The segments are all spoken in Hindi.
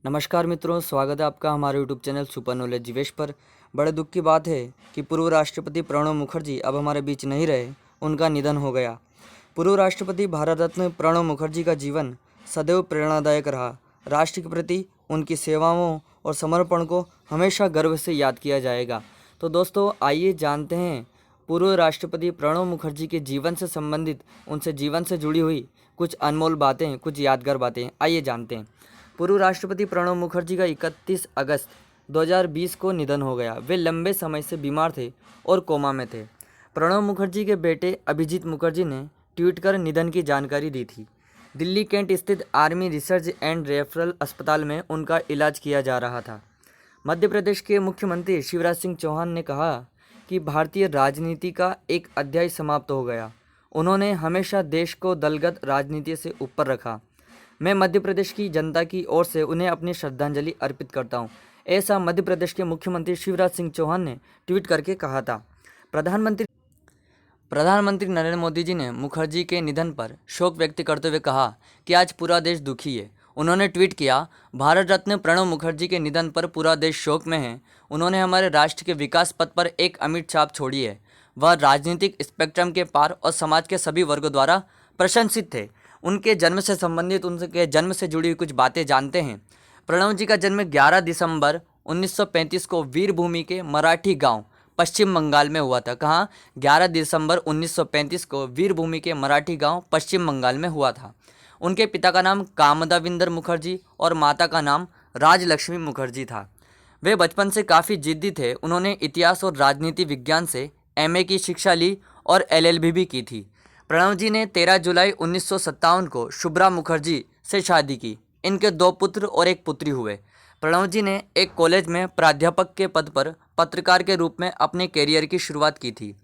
नमस्कार मित्रों, स्वागत है आपका हमारे YouTube channel super knowledge Jeevesh पर। बड़े दुख की बात है कि पूर्व राष्ट्रपति प्रणब मुखर्जी अब हमारे बीच नहीं रहे, उनका निधन हो गया। पूर्व राष्ट्रपति भारत रत्न प्रणब मुखर्जी का जीवन सदैव प्रेरणादायक रहा। राष्ट्र के प्रति उनकी सेवाओं और समर्पण को हमेशा गर्व से याद किया जाएगा। तो दोस्तों, आइए जानते हैं पूर्व राष्ट्रपति प्रणब मुखर्जी के जीवन से संबंधित, उनसे जीवन से जुड़ी हुई कुछ अनमोल बातें, कुछ यादगार बातें। आइए जानते हैं। पूर्व राष्ट्रपति प्रणब मुखर्जी का 31 अगस्त 2020 को निधन हो गया। वे लंबे समय से बीमार थे और कोमा में थे। प्रणब मुखर्जी के बेटे अभिजीत मुखर्जी ने ट्वीट कर निधन की जानकारी दी थी। दिल्ली कैंट स्थित आर्मी रिसर्च एंड रेफरल अस्पताल में उनका इलाज किया जा रहा था। मध्य प्रदेश के मुख्यमंत्री शिवराज सिंह चौहान ने कहा कि भारतीय राजनीति का एक अध्याय समाप्त हो गया। उन्होंने हमेशा देश को दलगत राजनीति से ऊपर रखा। मैं मध्य प्रदेश की जनता की ओर से उन्हें अपनी श्रद्धांजलि अर्पित करता हूं। ऐसा मध्य प्रदेश के मुख्यमंत्री शिवराज सिंह चौहान ने ट्वीट करके कहा था। प्रधानमंत्री नरेंद्र मोदी जी ने मुखर्जी के निधन पर शोक व्यक्त करते हुए कहा कि आज पूरा देश दुखी है। उन्होंने ट्वीट किया, भारत रत्न प्रणब मुखर्जी के निधन पर पूरा देश शोक में है। उन्होंने हमारे राष्ट्र के विकास पथ पर एक अमिट छाप छोड़ी है। वह राजनीतिक स्पेक्ट्रम के पार और समाज के सभी वर्गों द्वारा प्रशंसित थे। उनके जन्म से संबंधित, उनके जन्म से जुड़ी हुई कुछ बातें जानते हैं। प्रणब जी का जन्म 11 दिसंबर 1935 को वीरभूमि के मराठी गांव पश्चिम बंगाल में हुआ था। कहाँ? 11 दिसंबर 1935 को वीरभूमि के मराठी गांव पश्चिम बंगाल में हुआ था। उनके पिता का नाम कामदाविंदर मुखर्जी और माता का नाम राजलक्ष्मी मुखर्जी था। वे बचपन से काफ़ी जिद्दी थे। उन्होंने इतिहास और राजनीति विज्ञान से एमए की शिक्षा ली और एलएलबी भी की थी। प्रणब जी ने 13 जुलाई 1957 को शुभ्रा मुखर्जी से शादी की। इनके 2 पुत्र और एक पुत्री हुए। प्रणब जी ने एक कॉलेज में प्राध्यापक के पद पर पत्रकार के रूप में अपने कैरियर की शुरुआत की थी।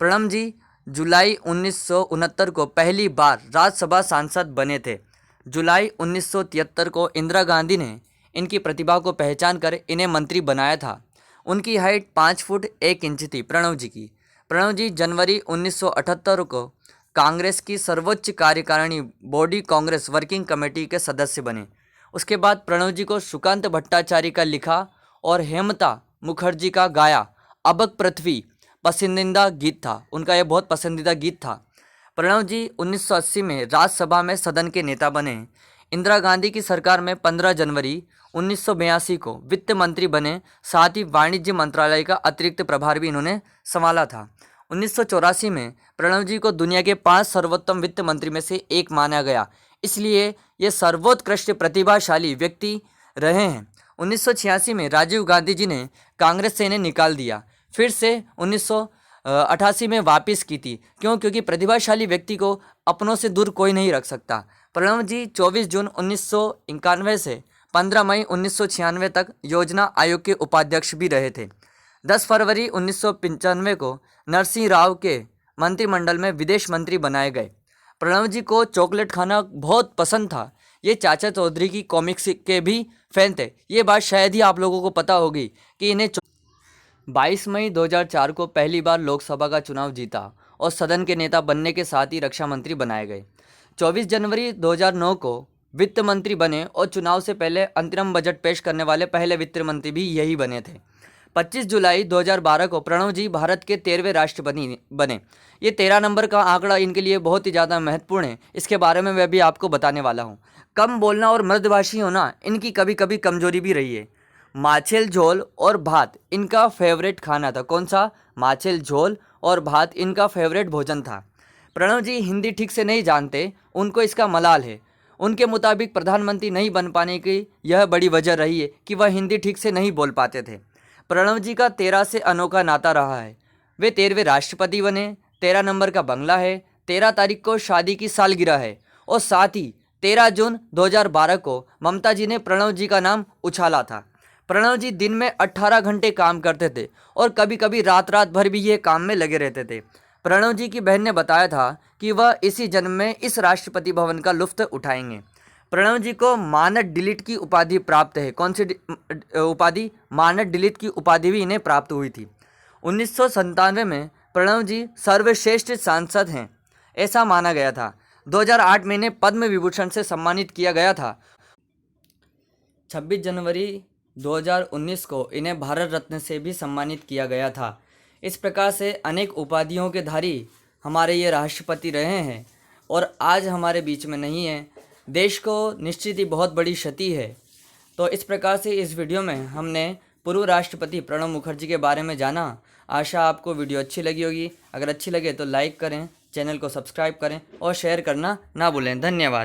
प्रणब जी जुलाई 1969 को पहली बार राज्यसभा सांसद बने थे। जुलाई 1973 को इंदिरा गांधी ने इनकी प्रतिभा को पहचान कर इन्हें मंत्री बनाया था। उनकी हाइट 5 फुट 1 इंच थी प्रणब जी की। प्रणब जी जनवरी 1978 को कांग्रेस की सर्वोच्च कार्यकारिणी बॉडी कांग्रेस वर्किंग कमेटी के सदस्य बने। उसके बाद प्रणब जी को सुकांत भट्टाचार्य का लिखा और हेमता मुखर्जी का गाया अबक पृथ्वी पसंदीदा गीत था। उनका यह बहुत पसंदीदा गीत था। प्रणब जी 1980 में राज्यसभा में सदन के नेता बने। इंदिरा गांधी की सरकार में 15 जनवरी 1982 को वित्त मंत्री बने। साथ ही वाणिज्य मंत्रालय का अतिरिक्त प्रभार भी इन्होंने संभाला था। 1984 में प्रणब जी को दुनिया के 5 सर्वोत्तम वित्त मंत्री में से एक माना गया, इसलिए ये सर्वोत्कृष्ट प्रतिभाशाली व्यक्ति रहे हैं। 1986 में राजीव गांधी जी ने कांग्रेस से इन्हें निकाल दिया, फिर से 1988 में वापस की थी। क्योंकि प्रतिभाशाली व्यक्ति को अपनों से दूर कोई नहीं रख सकता। प्रणब जी 24 जून 1991 से 15 मई 1996 तक योजना आयोग के उपाध्यक्ष भी रहे थे। 10 फरवरी 1995 को नरसिंह राव के मंत्रिमंडल में विदेश मंत्री बनाए गए। प्रणब जी को चॉकलेट खाना बहुत पसंद था। ये चाचा चौधरी की कॉमिक्स के भी फैन थे। ये बात शायद ही आप लोगों को पता होगी कि इन्हें 22 मई 2004 को पहली बार लोकसभा का चुनाव जीता और सदन के नेता बनने के साथ ही रक्षा मंत्री बनाए गए। 24 जनवरी 2009 को वित्त मंत्री बने और चुनाव से पहले अंतरिम बजट पेश करने वाले पहले वित्त मंत्री भी यही बने थे। 25 जुलाई 2012 को प्रणब जी भारत के 13वें राष्ट्रपति बने। ये 13 नंबर का आंकड़ा इनके लिए बहुत ही ज़्यादा महत्वपूर्ण है। इसके बारे में मैं भी आपको बताने वाला हूँ। कम बोलना और मृदभाषी होना इनकी कभी कभी कमजोरी भी रही है। माछेल झोल और भात इनका फेवरेट खाना था। कौन सा? माछेल झोल और भात इनका फेवरेट भोजन था। प्रणब जी हिंदी ठीक से नहीं जानते, उनको इसका मलाल है। उनके मुताबिक प्रधानमंत्री नहीं बन पाने की यह बड़ी वजह रही है कि वह हिंदी ठीक से नहीं बोल पाते थे। प्रणब जी का 13 से अनोखा नाता रहा है। वे 13वें राष्ट्रपति बने। 13 नंबर का बंगला है। 13 तारीख को शादी की सालगिरह है और साथ ही 13 जून 2012 को ममता जी ने प्रणब जी का नाम उछाला था। प्रणब जी दिन में 18 घंटे काम करते थे और कभी कभी रात भर भी ये काम में लगे रहते थे। प्रणब जी की बहन ने बताया था कि वह इसी जन्म में इस राष्ट्रपति भवन का लुत्फ उठाएंगे। प्रणब जी को मानद डिलीट की उपाधि प्राप्त है। कौन सी उपाधि? मानद डिलीट की उपाधि भी इन्हें प्राप्त हुई थी। 1997 में प्रणब जी सर्वश्रेष्ठ सांसद हैं, ऐसा माना गया था। 2008 में इन्हें पद्म विभूषण से सम्मानित किया गया था। 26 जनवरी 2019 को इन्हें भारत रत्न से भी सम्मानित किया गया था। इस प्रकार से अनेक उपाधियों के धारी हमारे ये राष्ट्रपति रहे हैं और आज हमारे बीच में नहीं है। देश को निश्चित ही बहुत बड़ी क्षति है। तो इस प्रकार से इस वीडियो में हमने पूर्व राष्ट्रपति प्रणब मुखर्जी के बारे में जाना। आशा आपको वीडियो अच्छी लगी होगी। अगर अच्छी लगे तो लाइक करें, चैनल को सब्सक्राइब करें और शेयर करना ना भूलें। धन्यवाद।